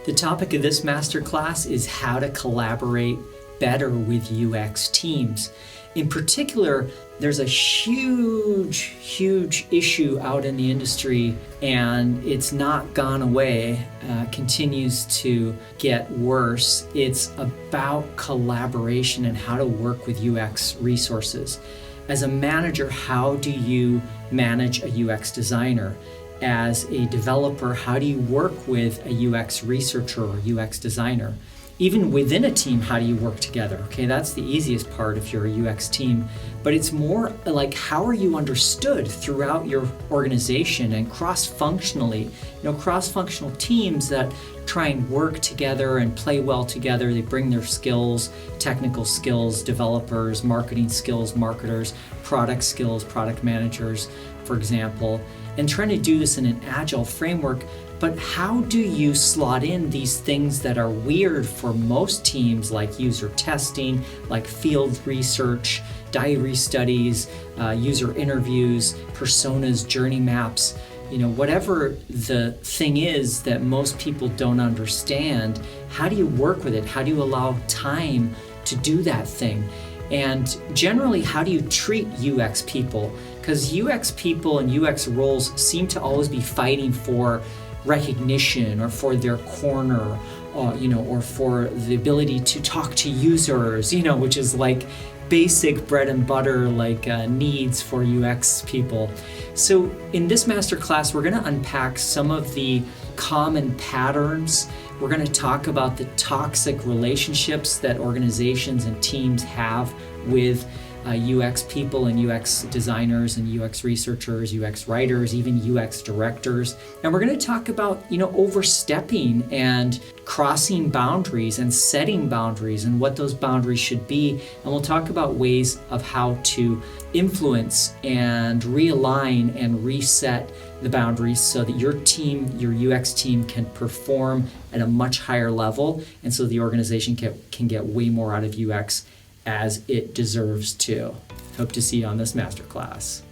The topic of this masterclass is how to collaborate better with UX teams. In particular, there's a huge issue out in the industry, and it's not gone away, continues to get worse. It's about collaboration and how to work with UX resources. As a manager, how do you manage a UX designer? As a developer, how do you work with a UX researcher or UX designer? Even within a team, how do you work together? Okay, that's the easiest part if you're a UX team, but it's more like how are you understood throughout your organization and cross-functionally. Cross-functional teams that try and work together and play well together. They bring their skills, technical skills, developers, marketing skills, marketers, product skills, product managers, for example, and trying to do this in an agile framework. But how do you slot in these things that are weird for most teams, like user testing, like field research, diary studies, user interviews, personas, journey maps, whatever the thing is that most people don't understand, how do you work with it? How do you allow time to do that thing? And generally, how do you treat UX people? Because UX people and UX roles seem to always be fighting for recognition or for their corner, or for the ability to talk to users, which is like basic bread and butter, needs for UX people. So in this masterclass, we're going to unpack some of the common patterns. We're going to talk about the toxic relationships that organizations and teams have with UX people and UX designers and UX researchers, UX writers, even UX directors. And we're going to talk about, overstepping and crossing boundaries and setting boundaries and what those boundaries should be. And we'll talk about ways of how to influence and realign and reset the boundaries so that your team, your UX team, can perform at a much higher level, and so the organization can get way more out of UX as it deserves to. Hope to see you on this masterclass.